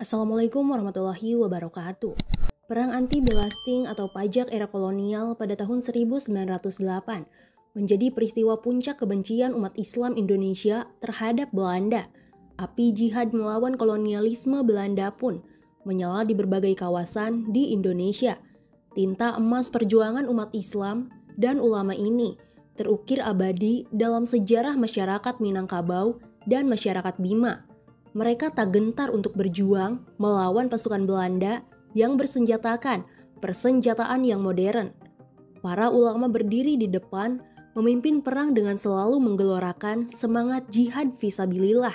Assalamualaikum warahmatullahi wabarakatuh. Perang anti-belasting atau pajak era kolonial pada tahun 1908 menjadi peristiwa puncak kebencian umat Islam Indonesia terhadap Belanda. Api jihad melawan kolonialisme Belanda pun menyala di berbagai kawasan di Indonesia. Tinta emas perjuangan umat Islam dan ulama ini terukir abadi dalam sejarah masyarakat Minangkabau dan masyarakat Bima. Mereka tak gentar untuk berjuang melawan pasukan Belanda yang bersenjatakan persenjataan yang modern. Para ulama berdiri di depan, memimpin perang dengan selalu menggelorakan semangat jihad fisabilillah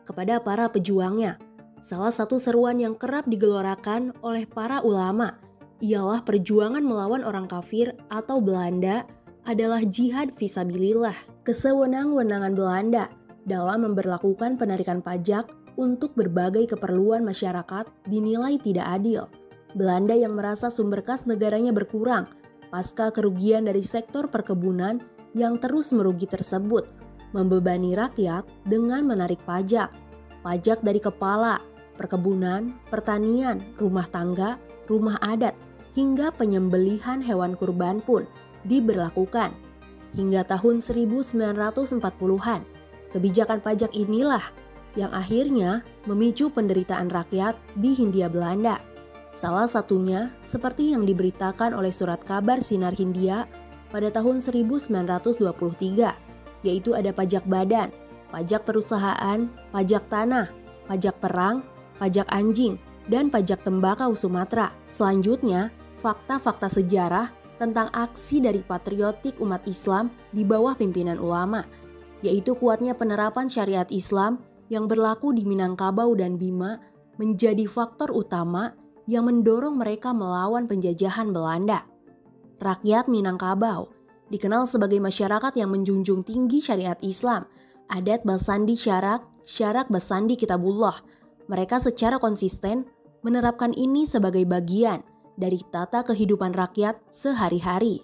kepada para pejuangnya. Salah satu seruan yang kerap digelorakan oleh para ulama ialah perjuangan melawan orang kafir atau Belanda adalah jihad fisabilillah. Kesewenang-wenangan Belanda dalam memberlakukan penarikan pajak untuk berbagai keperluan masyarakat dinilai tidak adil. Belanda yang merasa sumber kas negaranya berkurang pasca kerugian dari sektor perkebunan yang terus merugi tersebut, membebani rakyat dengan menarik pajak. Pajak dari kepala, perkebunan, pertanian, rumah tangga, rumah adat, hingga penyembelihan hewan kurban pun diberlakukan. Hingga tahun 1940-an, kebijakan pajak inilah yang akhirnya memicu penderitaan rakyat di Hindia Belanda. Salah satunya seperti yang diberitakan oleh surat kabar Sinar Hindia pada tahun 1923, yaitu ada pajak badan, pajak perusahaan, pajak tanah, pajak perang, pajak anjing, dan pajak tembakau Sumatera. Selanjutnya, fakta-fakta sejarah tentang aksi dari patriotik umat Islam di bawah pimpinan ulama, yaitu kuatnya penerapan syariat Islam yang berlaku di Minangkabau dan Bima menjadi faktor utama yang mendorong mereka melawan penjajahan Belanda. Rakyat Minangkabau dikenal sebagai masyarakat yang menjunjung tinggi syariat Islam, adat Basandi Syarak, Syarak Basandi Kitabullah. Mereka secara konsisten menerapkan ini sebagai bagian dari tata kehidupan rakyat sehari-hari.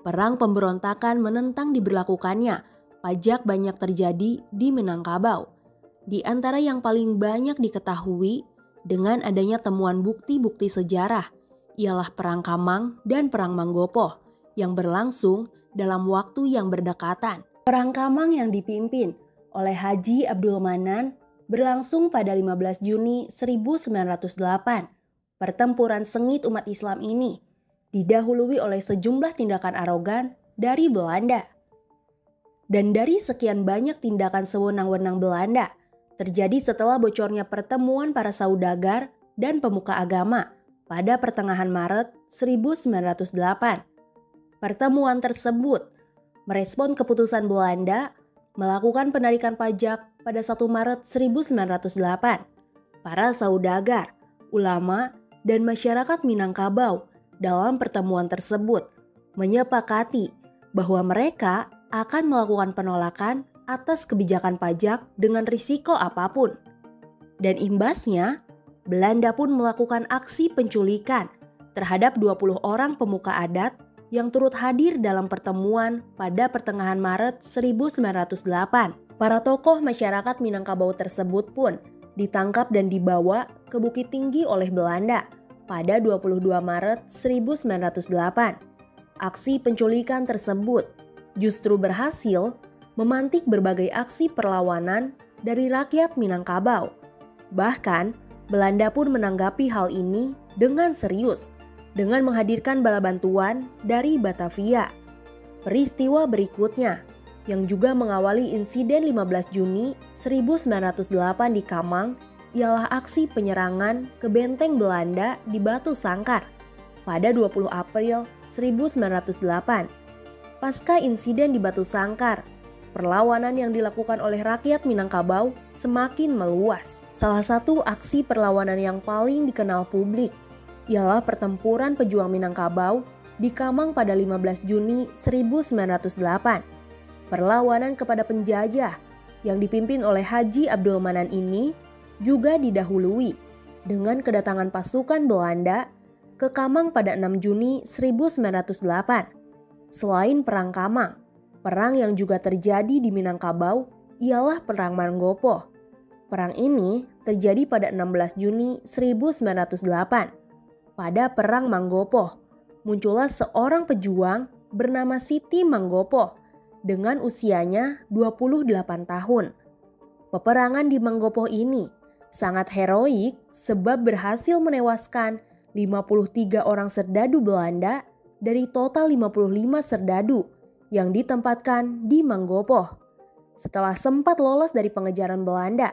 Perang pemberontakan menentang diberlakukannya pajak banyak terjadi di Minangkabau. Di antara yang paling banyak diketahui dengan adanya temuan bukti-bukti sejarah ialah Perang Kamang dan Perang Manggopo yang berlangsung dalam waktu yang berdekatan. Perang Kamang yang dipimpin oleh Haji Abdul Manan berlangsung pada 15 Juni 1908. Pertempuran sengit umat Islam ini didahului oleh sejumlah tindakan arogan dari Belanda. Dan dari sekian banyak tindakan sewenang-wenang Belanda, terjadi setelah bocornya pertemuan para saudagar dan pemuka agama pada pertengahan Maret 1908. Pertemuan tersebut merespon keputusan Belanda melakukan penarikan pajak pada 1 Maret 1908. Para saudagar, ulama, dan masyarakat Minangkabau dalam pertemuan tersebut menyepakati bahwa mereka akan melakukan penolakan atas kebijakan pajak dengan risiko apapun. Dan imbasnya, Belanda pun melakukan aksi penculikan terhadap 20 orang pemuka adat yang turut hadir dalam pertemuan pada pertengahan Maret 1908. Para tokoh masyarakat Minangkabau tersebut pun ditangkap dan dibawa ke Bukit Tinggi oleh Belanda pada 22 Maret 1908. Aksi penculikan tersebut justru berhasil memantik berbagai aksi perlawanan dari rakyat Minangkabau. Bahkan, Belanda pun menanggapi hal ini dengan serius dengan menghadirkan bala bantuan dari Batavia. Peristiwa berikutnya yang juga mengawali insiden 15 Juni 1908 di Kamang ialah aksi penyerangan ke benteng Belanda di Batu Sangkar pada 20 April 1908. Pasca insiden di Batu Sangkar, perlawanan yang dilakukan oleh rakyat Minangkabau semakin meluas. Salah satu aksi perlawanan yang paling dikenal publik ialah pertempuran pejuang Minangkabau di Kamang pada 15 Juni 1908. Perlawanan kepada penjajah yang dipimpin oleh Haji Abdul Manan ini juga didahului dengan kedatangan pasukan Belanda ke Kamang pada 6 Juni 1908. Selain Perang Kamang, perang yang juga terjadi di Minangkabau ialah Perang Manggopo. Perang ini terjadi pada 16 Juni 1908. Pada Perang Manggopo, muncullah seorang pejuang bernama Siti Manggopo dengan usianya 28 tahun. Peperangan di Manggopo ini sangat heroik sebab berhasil menewaskan 53 orang serdadu Belanda dari total 55 serdadu yang ditempatkan di Manggopo. Setelah sempat lolos dari pengejaran Belanda,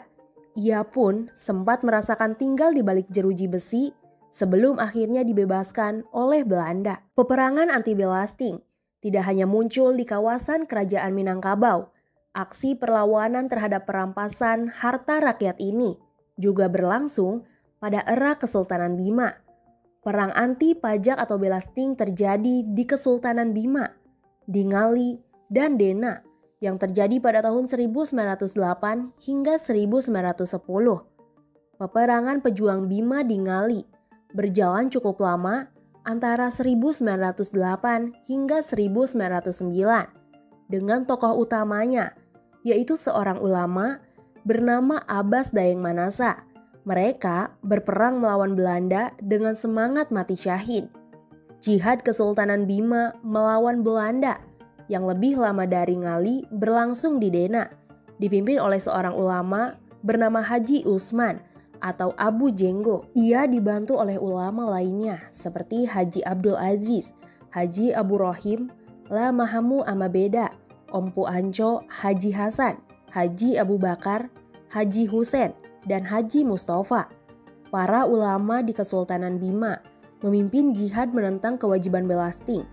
ia pun sempat merasakan tinggal di balik jeruji besi sebelum akhirnya dibebaskan oleh Belanda. Peperangan anti-Belasting tidak hanya muncul di kawasan kerajaan Minangkabau, aksi perlawanan terhadap perampasan harta rakyat ini juga berlangsung pada era Kesultanan Bima. Perang anti pajak atau Belasting terjadi di Kesultanan Bima, di Ngali, dan Dena yang terjadi pada tahun 1908 hingga 1910. Peperangan pejuang Bima di Ngali berjalan cukup lama antara 1908 hingga 1909 dengan tokoh utamanya yaitu seorang ulama bernama Abbas Daeng Manasa. Mereka berperang melawan Belanda dengan semangat mati syahid. Jihad Kesultanan Bima melawan Belanda yang lebih lama dari Ngali berlangsung di Dena, dipimpin oleh seorang ulama bernama Haji Usman atau Abu Jenggo. Ia dibantu oleh ulama lainnya seperti Haji Abdul Aziz, Haji Abu Rohim, La Mahamu Amabeda, Ompu Anco, Haji Hasan, Haji Abu Bakar, Haji Husen, dan Haji Mustafa. Para ulama di Kesultanan Bima memimpin jihad menentang kewajiban Belasting.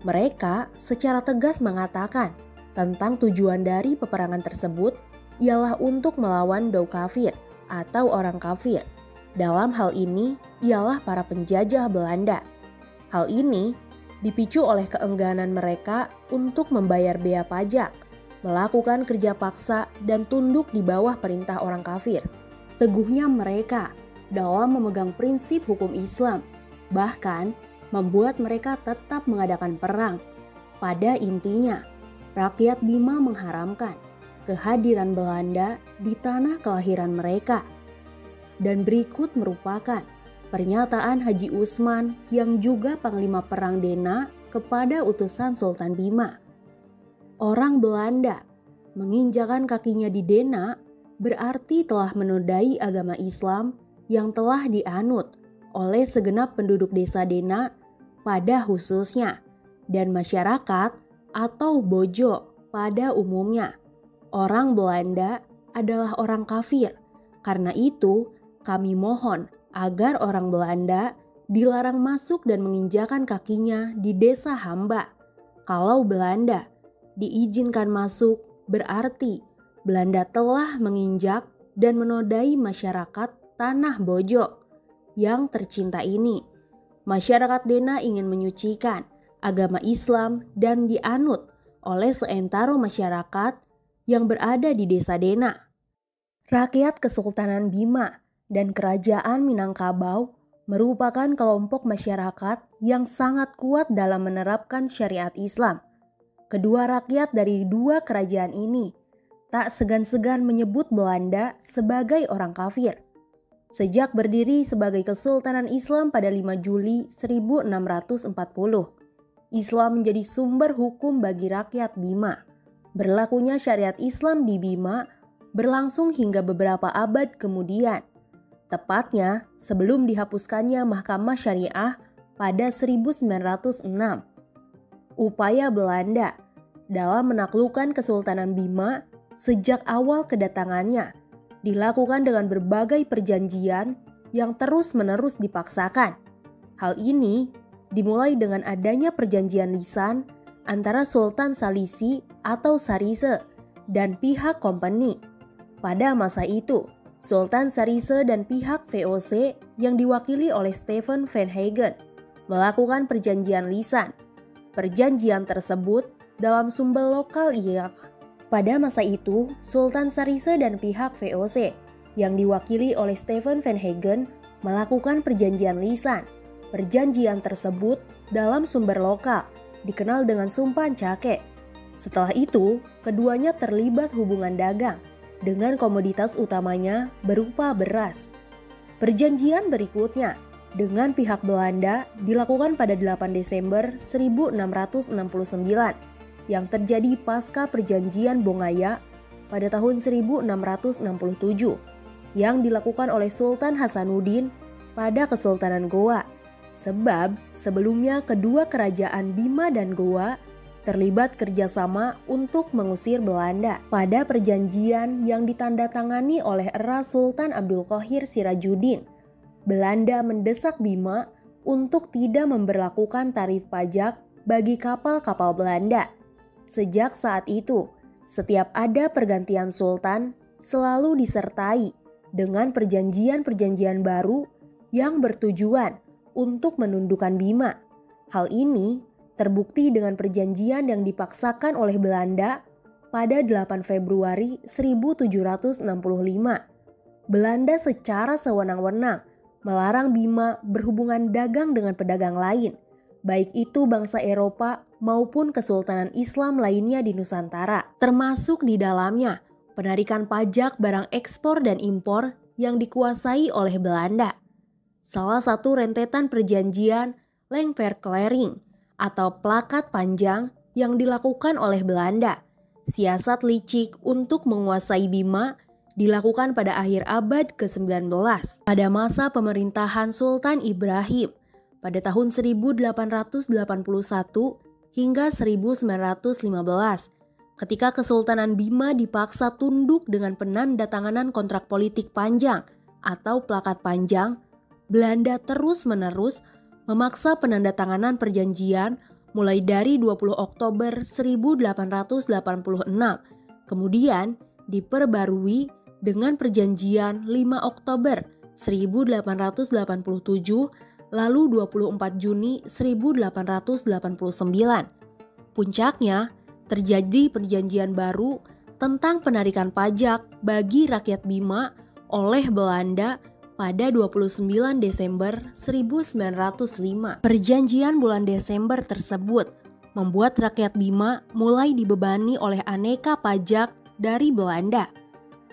Mereka secara tegas mengatakan tentang tujuan dari peperangan tersebut ialah untuk melawan dau kafir atau orang kafir. Dalam hal ini ialah para penjajah Belanda. Hal ini dipicu oleh keengganan mereka untuk membayar bea pajak, melakukan kerja paksa dan tunduk di bawah perintah orang kafir. Teguhnya mereka dalam memegang prinsip hukum Islam, bahkan membuat mereka tetap mengadakan perang. Pada intinya, rakyat Bima mengharamkan kehadiran Belanda di tanah kelahiran mereka. Dan berikut merupakan pernyataan Haji Usman yang juga Panglima Perang Dena kepada utusan Sultan Bima. Orang Belanda menginjakan kakinya di Dena berarti telah menodai agama Islam yang telah dianut oleh segenap penduduk desa Dena pada khususnya dan masyarakat atau Bojo pada umumnya. Orang Belanda adalah orang kafir. Karena itu, kami mohon agar orang Belanda dilarang masuk dan menginjakan kakinya di desa hamba. Kalau Belanda diizinkan masuk, berarti Belanda telah menginjak dan menodai masyarakat tanah Bojo yang tercinta ini. Masyarakat Dena ingin menyucikan agama Islam dan dianut oleh seantero masyarakat yang berada di desa Dena. Rakyat Kesultanan Bima dan Kerajaan Minangkabau merupakan kelompok masyarakat yang sangat kuat dalam menerapkan syariat Islam. Kedua rakyat dari dua kerajaan ini tak segan-segan menyebut Belanda sebagai orang kafir. Sejak berdiri sebagai Kesultanan Islam pada 5 Juli 1640, Islam menjadi sumber hukum bagi rakyat Bima. Berlakunya syariat Islam di Bima berlangsung hingga beberapa abad kemudian, tepatnya sebelum dihapuskannya Mahkamah Syariah pada 1906. Upaya Belanda dalam menaklukkan Kesultanan Bima sejak awal kedatangannya dilakukan dengan berbagai perjanjian yang terus-menerus dipaksakan. Hal ini dimulai dengan adanya perjanjian lisan antara Sultan Salisi atau Sarise dan pihak kompeni. Pada masa itu, Sultan Sarise dan pihak VOC yang diwakili oleh Stephen Van Hagen melakukan perjanjian lisan. Perjanjian tersebut dalam sumber lokal ialah pada masa itu, Sultan Sarise dan pihak VOC yang diwakili oleh Stephen Van Hagen melakukan perjanjian lisan. Perjanjian tersebut dalam sumber lokal dikenal dengan Sumpah Cake. Setelah itu, keduanya terlibat hubungan dagang dengan komoditas utamanya berupa beras. Perjanjian berikutnya dengan pihak Belanda dilakukan pada 8 Desember 1669 yang terjadi pasca Perjanjian Bongaya pada tahun 1667 yang dilakukan oleh Sultan Hasanuddin pada Kesultanan Goa. Sebab sebelumnya kedua kerajaan Bima dan Goa terlibat kerjasama untuk mengusir Belanda. Pada perjanjian yang ditandatangani oleh era Sultan Abdul Qahir Sirajuddin, Belanda mendesak Bima untuk tidak memberlakukan tarif pajak bagi kapal-kapal Belanda. Sejak saat itu, setiap ada pergantian sultan selalu disertai dengan perjanjian-perjanjian baru yang bertujuan untuk menundukkan Bima. Hal ini terbukti dengan perjanjian yang dipaksakan oleh Belanda pada 8 Februari 1765. Belanda secara sewenang-wenang melarang Bima berhubungan dagang dengan pedagang lain, baik itu bangsa Eropa maupun kesultanan Islam lainnya di Nusantara. Termasuk di dalamnya penarikan pajak barang ekspor dan impor yang dikuasai oleh Belanda. Salah satu rentetan perjanjian Lengverklaring atau plakat panjang yang dilakukan oleh Belanda. Siasat licik untuk menguasai Bima dilakukan pada akhir abad ke-19 pada masa pemerintahan Sultan Ibrahim pada tahun 1881 hingga 1915 ketika Kesultanan Bima dipaksa tunduk dengan penandatanganan kontrak politik panjang atau plakat panjang. Belanda terus-menerus memaksa penandatanganan perjanjian mulai dari 20 Oktober 1886, kemudian diperbarui dengan perjanjian 5 Oktober 1887, lalu 24 Juni 1889. Puncaknya, terjadi perjanjian baru tentang penarikan pajak bagi rakyat Bima oleh Belanda pada 29 Desember 1905. Perjanjian bulan Desember tersebut membuat rakyat Bima mulai dibebani oleh aneka pajak dari Belanda,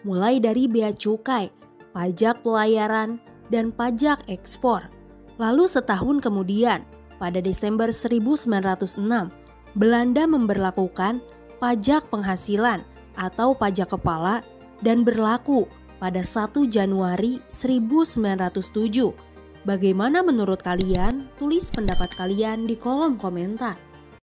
mulai dari bea cukai, pajak pelayaran, dan pajak ekspor. Lalu setahun kemudian, pada Desember 1906, Belanda memberlakukan pajak penghasilan atau pajak kepala dan berlaku pada 1 Januari 1907. Bagaimana menurut kalian? Tulis pendapat kalian di kolom komentar.